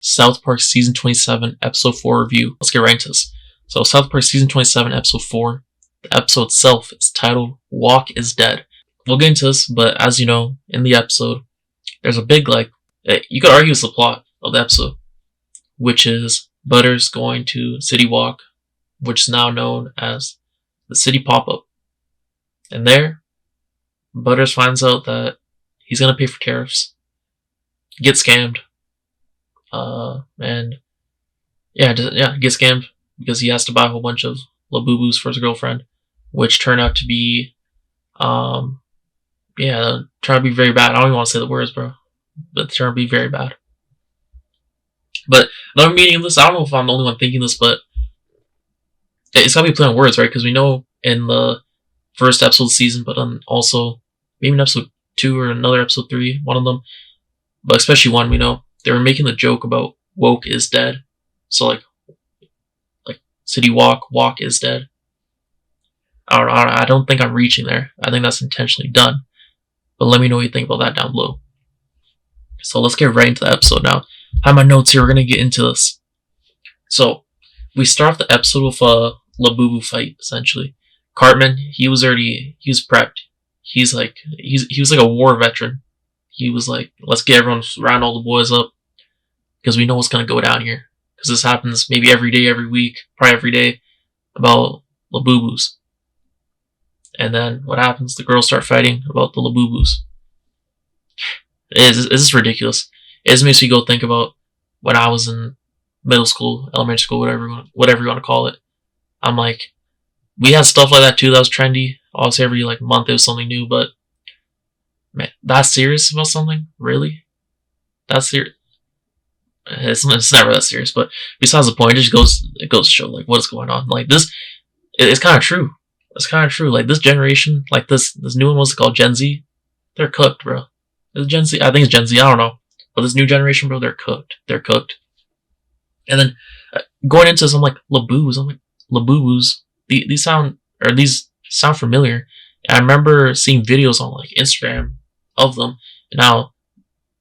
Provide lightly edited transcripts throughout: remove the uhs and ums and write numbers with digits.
South Park Season 27, Episode 4 review. Let's get right into this. So, South Park Season 27, Episode 4. The episode itself is titled Wok Is Dead. We'll get into this, but as you know, in the episode, there's a big, you could argue it's the plot of the episode, which is Butters going to Citywalk, which is now known as the City Popup. And there, Butters finds out that he's gonna pay for tariffs, get scammed, get scammed because he has to buy a whole bunch of Labubus for his girlfriend, which turned out to be, turned out to be very bad. I don't even want to say the words, bro, but it turned out to be very bad. But another meaning of this, I don't know if I'm the only one thinking this, but it's gotta be playing words, right? Because we know in the first episode of the season, but also maybe in episode 2 or another episode 3, one of them, but especially one, we know they were making the joke about Wok is dead. So like Citywalk, Wok is dead. I don't think I'm reaching there. I think that's intentionally done. But let me know what you think about that down below. So let's get right into the episode now. I have my notes here. We're gonna get into this. So we start off the episode with a Labubu fight, essentially. Cartman, he was prepped. He was like a war veteran. He was like, let's get everyone, round all the boys up, because we know what's gonna go down here. Because this happens maybe every day, every week, probably every day, about Labubus. And then what happens? The girls start fighting about the Labubus. It's just ridiculous. It just makes me go think about when I was in middle school, elementary school, whatever you want to call it. I'm like, we had stuff like that too that was trendy. Obviously every month there was something new, but man, that's serious about something? Really? That's serious? It's never that serious, but besides the point, it goes to show what's going on. This, it's kind of true. It's kind of true. This generation, this new one, what's it called, Gen Z? They're cooked, bro. Is it Gen Z? I think it's Gen Z. I don't know. But this new generation, bro, they're cooked. They're cooked. And then going into this, I'm like, Labubus. I'm like, Labubus. These sound familiar. And I remember seeing videos on Instagram of them, and how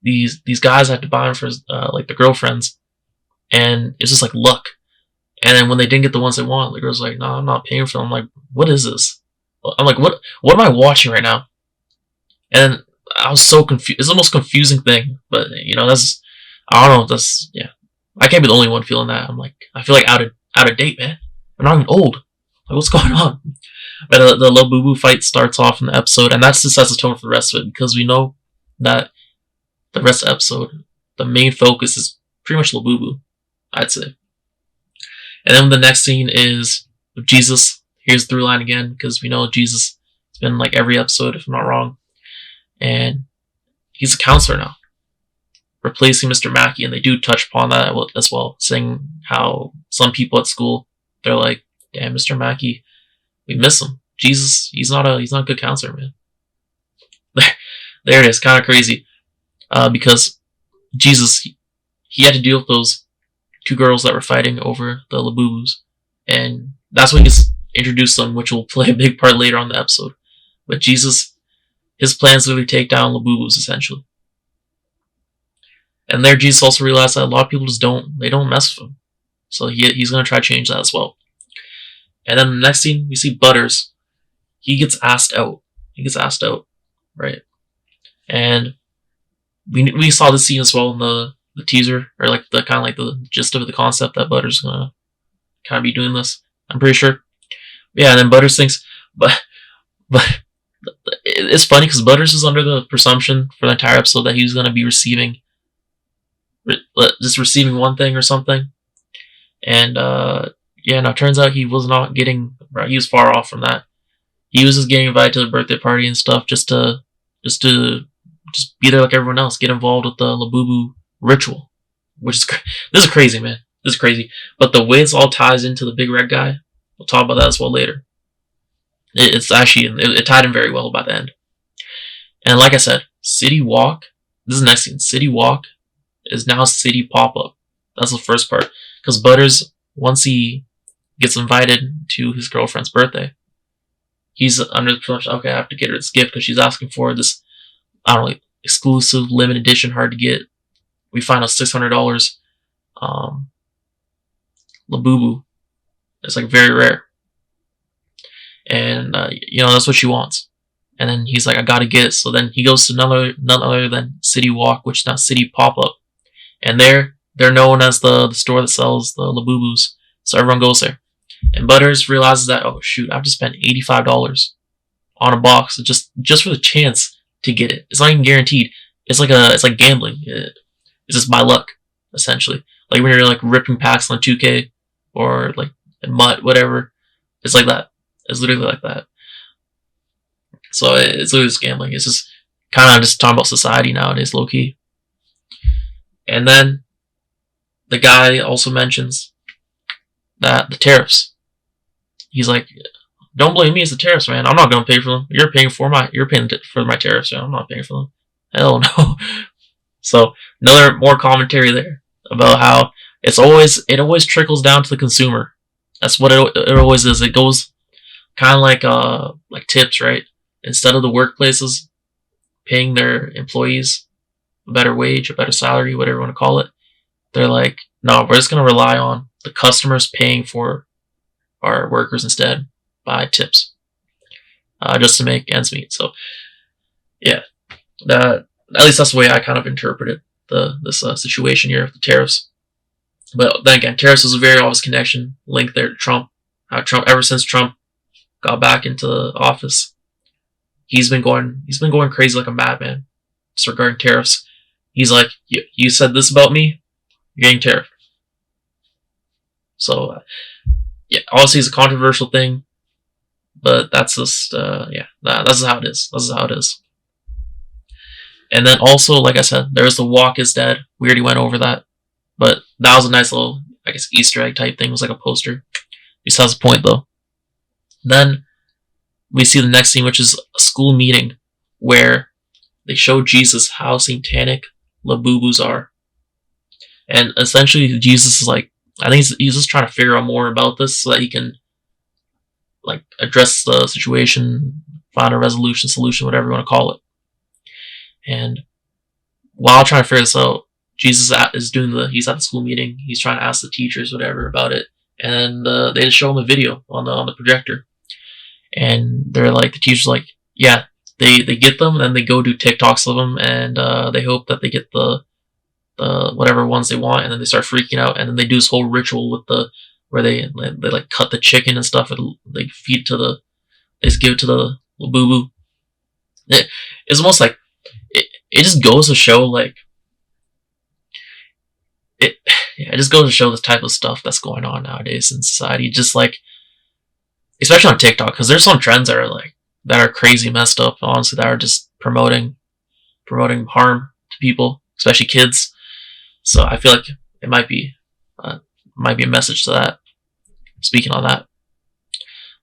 these guys had to buy them for the girlfriends, and it's just luck. And then when they didn't get the ones they want, the girl's like, no, I'm not paying for them. I'm like, what is this? I'm like, what am I watching right now? And I was so confused. It's the most confusing thing, but that's, I don't know, I can't be the only one feeling that. I'm like, I feel out of date, man. I'm not even old. What's going on? But the Labubu fight starts off in the episode, and that's just sets the tone for the rest of it, because we know that the rest of the episode, the main focus is pretty much Labubu, I'd say. And then the next scene is with Jesus. Here's the through line again, because we know Jesus. It's been every episode, if I'm not wrong. And he's a counselor now, replacing Mr. Mackey, and they do touch upon that as well, saying how some people at school, they're like, damn, Mr. Mackey, we miss him. Jesus, he's not a good counselor, man. There it is, kind of crazy. Because Jesus, he had to deal with those 2 girls that were fighting over the Labubus, and that's when he's introduced them, which will play a big part later on in the episode. But Jesus, his plans literally take down Labubus, essentially. And there, Jesus also realized that a lot of people just don't mess with him. So he's going to try to change that as well. And then the next scene, we see Butters. He gets asked out. Right? And we saw this scene as well in the teaser, or the kind of the gist of the concept that Butters is going to kind of be doing this. I'm pretty sure. Yeah, and then Butters thinks, but it's funny because Butters is under the presumption for the entire episode that he was going to be receiving one thing or something. And, it turns out he was not getting, he was far off from that. He was just getting invited to the birthday party and stuff just to be there like everyone else, get involved with the Labubu ritual, which is, this is crazy, man. This is crazy. But the way this all ties into the big red guy, we'll talk about that as well later. It's actually, it tied in very well by the end. And like I said, Citywalk, this is the next scene. Citywalk is now City Popup. That's the first part. Because Butters, once he gets invited to his girlfriend's birthday, he's under the presumption, okay, I have to get her this gift because she's asking for this, I don't know, exclusive, limited edition, hard to get. We find out $600 um, Labubu. It's like very rare, and that's what she wants. And then he's like, I gotta get it. So then he goes to none other than Citywalk, which is now City Popup, and they're known as the store that sells the Labubus. So everyone goes there, and Butters realizes that, oh shoot, I've just spent $85 on a box just for the chance to get it. It's not even guaranteed. It's like gambling. It's just by luck, essentially. Like when you're like ripping packs on 2K or like MUT, whatever. It's like that. It's literally like that. So it's literally just gambling. It's just kind of just talking about society nowadays, low key. And then the guy also mentions that the tariffs. He's like, don't blame me, it's the tariffs, man. I'm not gonna pay for them. You're paying for my tariffs, man. I'm not paying for them. Hell no. So another more commentary there about how it always trickles down to the consumer. That's what it always is. It goes kind of like tips, right? Instead of the workplaces paying their employees a better wage, a better salary, whatever you want to call it, they're like, no, we're just gonna rely on the customers paying for our workers instead by tips, just to make ends meet. So yeah, at least that's the way I kind of interpreted this situation here of the tariffs. But then again, tariffs was a very obvious connection link there to Trump. Trump, ever since Trump got back into office, he's been going crazy like a madman just regarding tariffs. He's like, you said this about me, you're getting tariffed. So yeah, obviously it's a controversial thing, but that's just that's how it is. This is how it is. And then also, like I said, there's the Wok Is Dead. We already went over that, but that was a nice little, I guess, Easter egg type thing. It was like a poster. Besides the point, though. Then we see the next scene, which is a school meeting where they show Jesus how satanic Labubus are, and essentially Jesus is like, I think he's just trying to figure out more about this so that he can like address the situation, find a solution, whatever you want to call it. And while trying to figure this out, Jesus he's at the school meeting. He's trying to ask the teachers whatever about it, and they just show him a video on the projector, and they're like, the teachers like, yeah, they get them, and then they go do TikToks of them, and they hope that they get the whatever ones they want, and then they start freaking out, and then they do this whole ritual with where they like cut the chicken and stuff, and they just give it to the Labubu. It's almost like it just goes to show like it just goes to show the type of stuff that's going on nowadays in society, just like especially on TikTok, because there's some trends that are crazy messed up, honestly, that are just promoting harm to people, especially kids. So I feel like it might be a message to that. Speaking on that,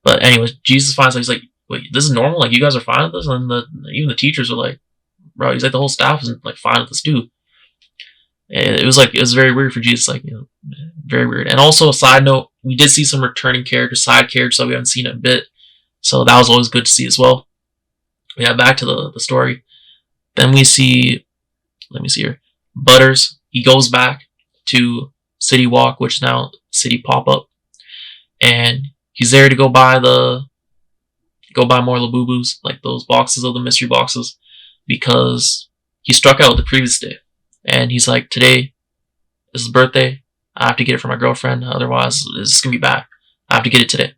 but anyways, Jesus finds out, he's like, wait, this is normal? Like, you guys are fine with this? And even the teachers are like, bro, he's like, the whole staff is like fine with this too. It was very weird for Jesus, like, very weird. And also, a side note, we did see some returning characters, side characters that we haven't seen in a bit, so that was always good to see as well. Yeah, back to the story. Then we see, let me see here, Butters. He goes back to Citywalk, which is now City Popup, and he's there to go buy more Labubus, like those boxes of the mystery boxes, because he struck out the previous day, and he's like, today is his birthday. I have to get it for my girlfriend, otherwise it's gonna be bad. I have to get it today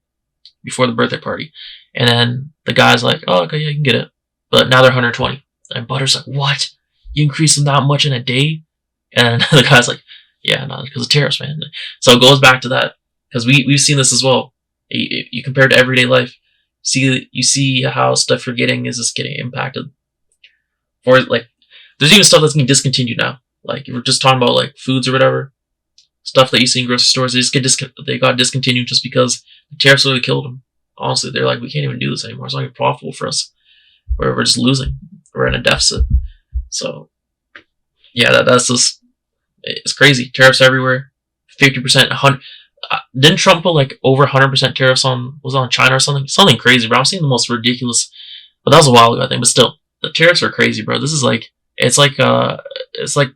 before the birthday party. And then the guy's like, oh, okay, yeah, you can get it, but now they're 120. And Butter's like, what? You increase them that much in a day? And the guy's like, yeah, no, because of tariffs, man. So it goes back to that, because we've seen this as well. You compare it to everyday life. You see how stuff you're getting is just getting impacted. Or like, there's even stuff that's getting discontinued now. Like, if we're just talking about like foods or whatever, stuff that you see in grocery stores, they got discontinued just because the tariffs really killed them. Honestly, they're like, we can't even do this anymore. It's not even profitable for us. We're just losing. We're in a deficit. So yeah, that's just, it's crazy. Tariffs everywhere. 50%, 100. Didn't Trump put like over 100% tariffs on China or something? Something crazy, bro. I'm seeing the most ridiculous. But that was a while ago, I think. But still, the tariffs are crazy, bro. This is like, it's like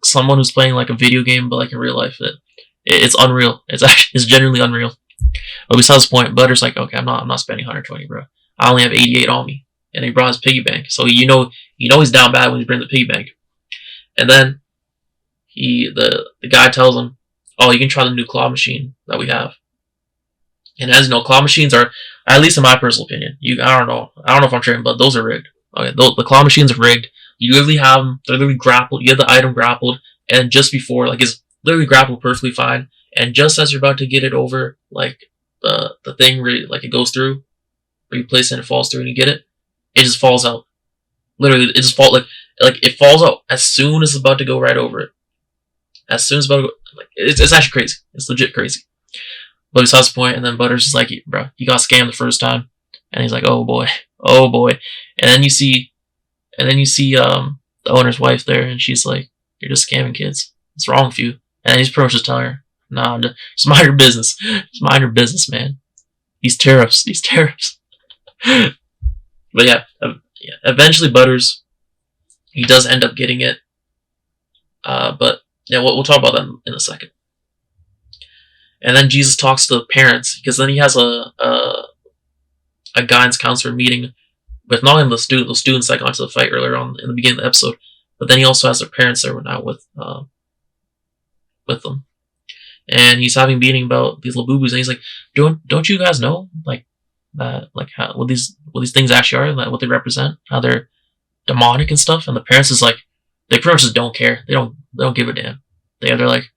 someone who's playing like a video game, but like in real life. It's unreal. It's genuinely unreal. But besides the point, Butter's like, okay, I'm not spending 120, bro. I only have 88 on me, and he brought his piggy bank. So he's down bad when he brings the piggy bank. And then the guy tells him, oh, you can try the new claw machine that we have. And as you know, claw machines are, at least in my personal opinion, I don't know if I'm tripping, but those are rigged. Okay, the claw machines are rigged. You literally have them, they're literally grappled. You have the item grappled, and just before, like, it's literally grappled perfectly fine. And just as you're about to get it over, like, the thing where, like, it goes through, where you place it and it falls through and you get it, it just falls out. Literally, it just falls, like it falls out as soon as it's about to go right over it. As soon as it's about to go, like, it's actually crazy. It's legit crazy. But besides the point, and then Butter's just like, bro, you got scammed the first time. And he's like, oh boy. And then you see the owner's wife there, and she's like, you're just scamming kids. What's wrong with you? And he's pretty much just telling her, nah, just mind your business. Just mind your business, man. These tariffs. But yeah, eventually Butters, he does end up getting it. But yeah, we'll talk about that in a second. And then Jesus talks to the parents, because then he has a guidance counselor meeting with not only the students that got into the fight earlier on in the beginning of the episode, but then he also has their parents there now with them. And he's having a meeting about these Labubus, and he's like, don't you guys know, like, that, like, how, what these things actually are, like, what they represent, how they're demonic and stuff? And the parents is like, they pretty much just don't care. They don't give a damn. They're like,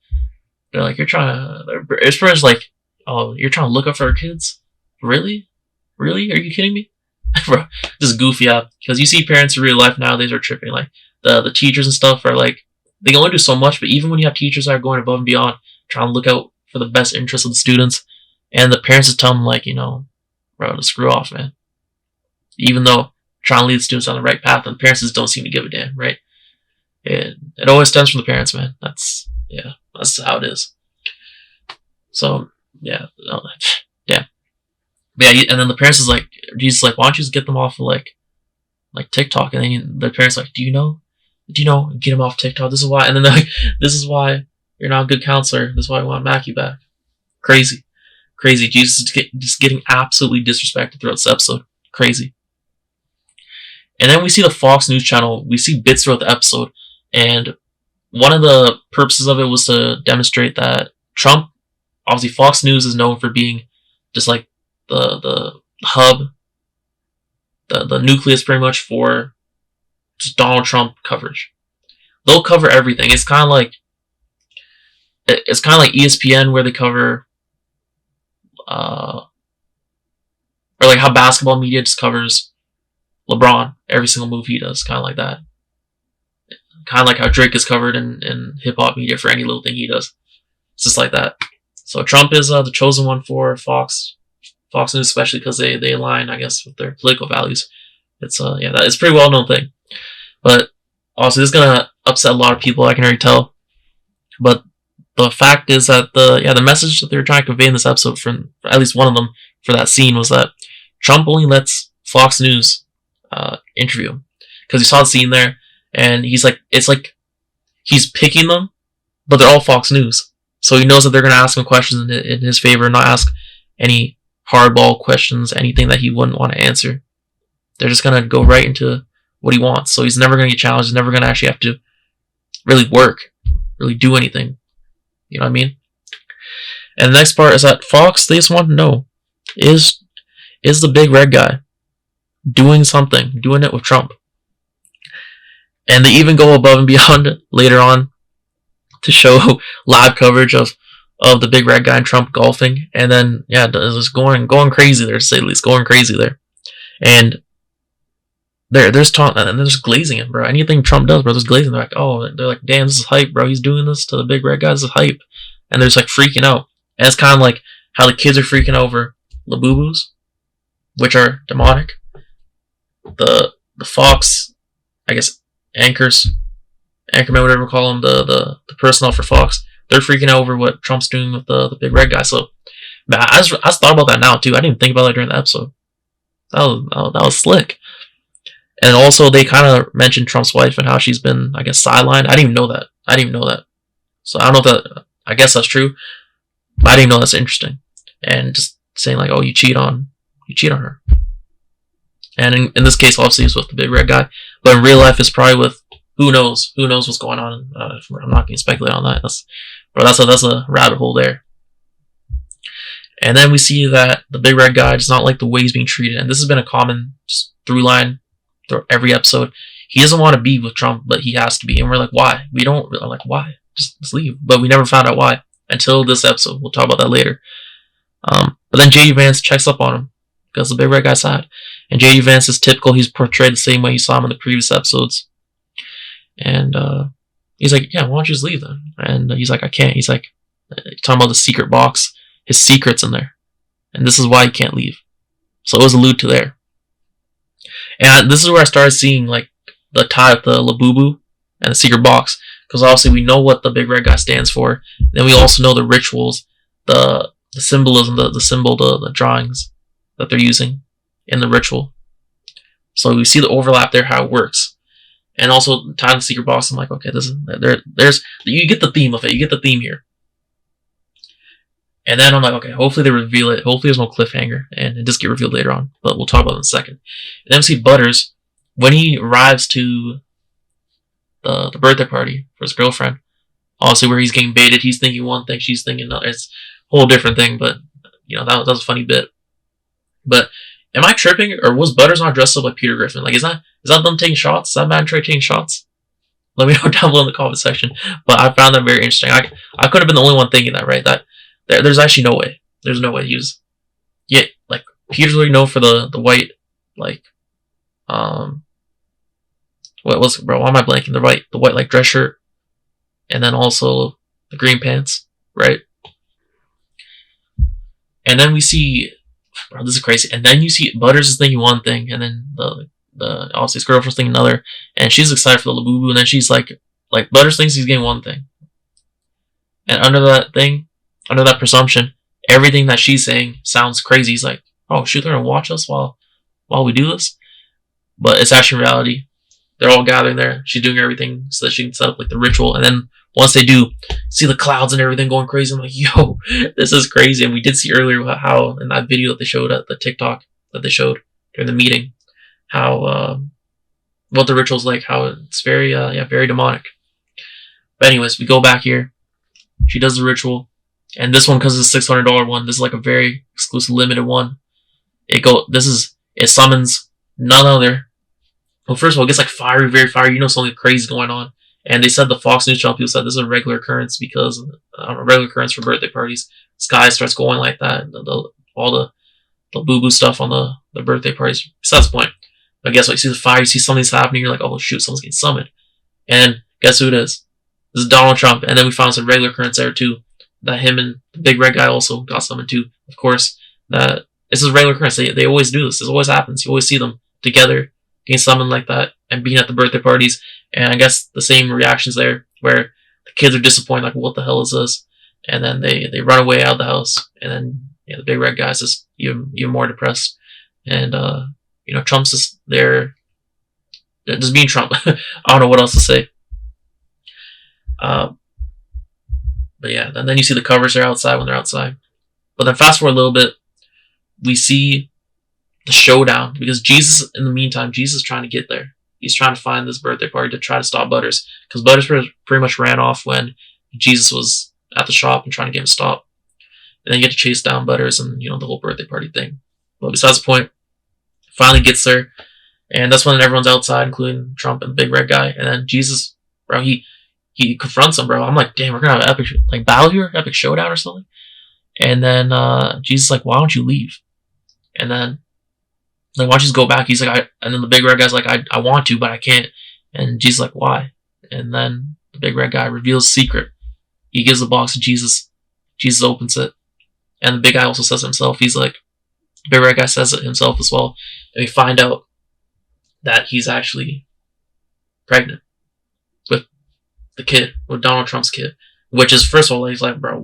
you're trying to, it's pretty much like, oh, you're trying to look up for our kids? Really? Are you kidding me? Bro, this is goofy out, because you see parents in real life nowadays are tripping. Like, the teachers and stuff are like, they can only do so much, but even when you have teachers that are going above and beyond, trying to look out for the best interest of the students, and the parents just tell them, like, bro, to screw off, man. Even though trying to lead the students on the right path, and the parents just don't seem to give a damn, right? It always stems from the parents, man. That's how it is. So, yeah. Damn. But yeah, and then the parents is like, Jesus is like, why don't you just get them off of, like TikTok? And then the parents are like, do you know, get them off TikTok. This is why. And then they're like, this is why you're not a good counselor. This is why I want Mackie back. Crazy. Jesus is just getting absolutely disrespected throughout this episode. Crazy. And then we see the Fox News channel. We see bits throughout the episode. And one of the purposes of it was to demonstrate that Trump, obviously Fox News is known for being just like the hub, the nucleus pretty much for just Donald Trump coverage. They'll cover everything. It's kind of like ESPN, where they cover, or like how basketball media just covers LeBron, every single move he does, kind of like that. Kind of like how Drake is covered in hip-hop media for any little thing he does. It's just like that. So Trump is the chosen one for Fox News, especially because they align, I guess, with their political values. It's it's a pretty well-known thing. But also, this is gonna upset a lot of people, I can already tell. But the fact is that the message that they were trying to convey in this episode, from at least one of them, for that scene, was that Trump only lets Fox News interview him, because you saw the scene there, and he's like, it's like he's picking them, but they're all Fox News, so he knows that they're gonna ask him questions in his favor, and not ask any hardball questions, anything that he wouldn't want to answer. They're just gonna go right into what he wants. So he's never gonna get challenged. He's never gonna actually have to really work, really do anything. You know what I mean? And the next part is that Fox, they just want to know, is the big red guy doing something, doing it with Trump? And they even go above and beyond later on to show live coverage of the big red guy and Trump golfing. And then, yeah, it's going crazy there, to say the least, going crazy there. And there's taunting, and they're just glazing him, bro. Anything Trump does, bro, there's glazing. They're like, damn, this is hype, bro. He's doing this to the big red guy. This is hype. And they're just like freaking out. And it's kind of like how the kids are freaking over Labubus, which are demonic. The Fox, I guess, anchorman, whatever we call them, the personnel for Fox, they're freaking out over what Trump's doing with the big red guy. So, man, I just thought about that now too. I didn't even think about that during the episode. That was slick. And also, they kind of mentioned Trump's wife and how she's been, I guess, sidelined. I didn't even know that. So I don't know I guess that's true. But I didn't know that's interesting. And just saying like, oh, you cheat on her. And in this case, obviously, it's with the big red guy. But in real life, it's probably with who knows what's going on. I'm not going to speculate on that. That's a rabbit hole there. And then we see that the big red guy does not like the way he's being treated. And this has been a common through line through every episode. He doesn't want to be with Trump, but he has to be. And we're like, why? We don't. I'm like, why? Just leave. But we never found out why until this episode. We'll talk about that later. But then JD Vance checks up on him because the big red guy's sad. And JD Vance is typical. He's portrayed the same way you saw him in the previous episodes. And he's like, yeah, why don't you just leave then? And he's like, I can't. He's like, talking about the secret box. His secret's in there. And this is why he can't leave. So it was allude to there. And this is where I started seeing like the tie with the Labubu and the secret box. Because obviously we know what the big red guy stands for. Then we also know the rituals, the symbolism, the symbol, the drawings that they're using in the ritual. So we see the overlap there, how it works. And also tying the secret box, I'm like, okay, there's you get the theme of it. You get the theme here. And then I'm like, okay, hopefully they reveal it. Hopefully there's no cliffhanger and it just get revealed later on. But we'll talk about it in a second. And then we see Butters, when he arrives to the birthday party for his girlfriend, obviously where he's getting baited, he's thinking one thing, she's thinking another. It's a whole different thing, but you know, that was a funny bit. But am I tripping, or was Butters not dressed up like Peter Griffin? Like, is that them taking shots? Is that man Trey taking shots? Let me know down below in the comment section. But I found that very interesting. I could have been the only one thinking that, right? That there's actually no way. There's no way he was. Yeah, like Peter's really known for the white, like, what was it, bro? Why am I blanking? The white like dress shirt, and then also the green pants, right? And then we see, bro, this is crazy. And then you see Butters is thinking one thing, and then the obviously his girlfriend's thinking another, and she's excited for the Labubu, and then she's like Butters thinks he's getting one thing, and under that presumption, everything that she's saying sounds crazy. He's like, oh shoot, they're gonna watch us while we do this, but it's actually reality. They're all gathering there. She's doing everything so that she can set up like the ritual, and then once they do, see the clouds and everything going crazy. I'm like, yo, this is crazy. And we did see earlier how in that video that they showed at the TikTok that they showed during the meeting, how what the ritual's like, how it's very very demonic. But anyways, we go back here. She does the ritual, and this one, because it's a $600 one, this is like a very exclusive limited one. It summons none other. Well, first of all, it gets like fiery, very fiery. You know, something crazy going on. And they said the Fox News channel people said this is a regular occurrence because a regular occurrence for birthday parties. Sky starts going like that. All the boo-boo stuff on the birthday parties. Besides the point. But guess what? You see the fire, you see something's happening. You're like, oh shoot, someone's getting summoned. And guess who it is? This is Donald Trump. And then we found some regular occurrence there too. That him and the big red guy also got summoned too. Of course, that this is a regular occurrence. They always do this. This always happens. You always see them together, getting summoned like that, and being at the birthday parties. And I guess the same reactions there, where the kids are disappointed, like, what the hell is this? And then they run away out of the house, and then the big red guy's just even more depressed. And Trump's just there, just being Trump. I don't know what else to say. But yeah, and then you see the covers are outside when they're outside. But then fast forward a little bit, we see the showdown, because Jesus, in the meantime, Jesus is trying to get there. He's trying to find this birthday party to try to stop Butters, because Butters pretty much ran off when Jesus was at the shop and trying to get him to stop. And then you get to chase down Butters and the whole birthday party thing. But besides the point, finally gets there, and that's when everyone's outside, including Trump and the big red guy. And then Jesus, bro, he confronts him, bro. I'm like, damn, we're gonna have an epic battle here, epic showdown or something. And then Jesus is like, why don't you leave? And then why don't you just go back? He's like, and then the big red guy's like, I want to, but I can't. And Jesus is like, why? And then the big red guy reveals the secret. He gives the box to Jesus. Jesus opens it. And the big guy also says it himself. He's like, the big red guy says it himself as well. And we find out that he's actually pregnant with the kid, with Donald Trump's kid. Which is, first of all, he's like, bro,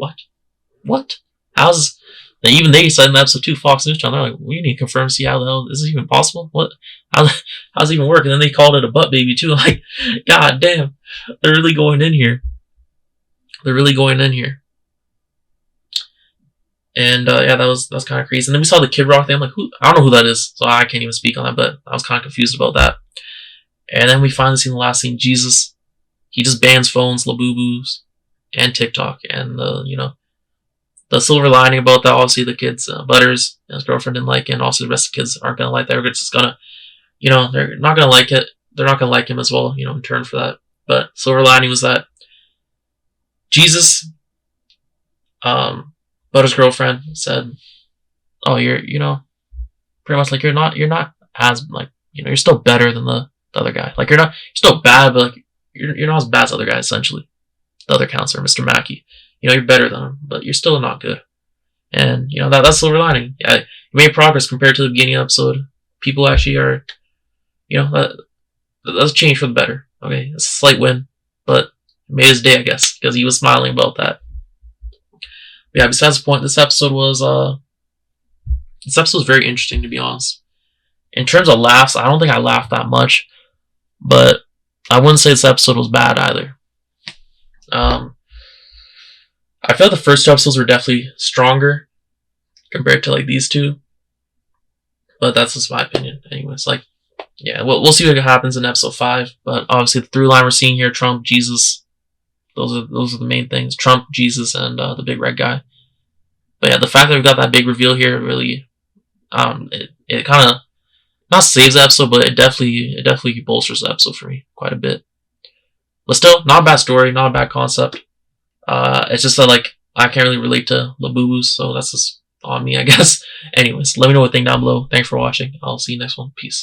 what? How's... And even they said in episode 2, Fox News channel, they're like, we need to confirm, see how the hell is this even possible? How's it even work? And then they called it a butt baby too. Like, god damn, they're really going in here. And yeah, that was kind of crazy. And then we saw the Kid Rock thing. I'm like, who? I don't know who that is, so I can't even speak on that. But I was kind of confused about that. And then we finally see in the last scene Jesus. He just bans phones, Labubus, and TikTok. And the silver lining about that, obviously, the kids, Butters and his girlfriend didn't like it, and also the rest of the kids aren't gonna like that. They're just gonna, they're not gonna like it. They're not gonna like him as well, in turn for that. But silver lining was that Jesus, Butters' girlfriend said, "Oh, you're, pretty much like you're not as like, you're still better than the other guy. Like you're still bad, but like you're not as bad as the other guy. Essentially, the other counselor, Mr. Mackey, you're better than him, but you're still not good." And that's silver lining. Yeah, you made progress compared to the beginning of the episode. People actually are, that's a change for the better. Okay, it's a slight win, but it made his day, I guess, because he was smiling about that. But yeah, besides the point, this episode was very interesting, to be honest. In terms of laughs, I don't think I laughed that much, but I wouldn't say this episode was bad either. I feel like the first two episodes were definitely stronger compared to like these two, but that's just my opinion. Anyways, like, yeah, we'll see what happens in episode 5. But obviously, the through line we're seeing here: Trump, Jesus. Those are the main things: Trump, Jesus, and the big red guy. But yeah, the fact that we got that big reveal here really, it kind of not saves the episode, but it definitely bolsters the episode for me quite a bit. But still, not a bad story, not a bad concept. It's just that like I can't really relate to Labubu, so that's just on me, I guess. Anyways, let me know what you think down below. Thanks for watching. I'll see you next one. Peace.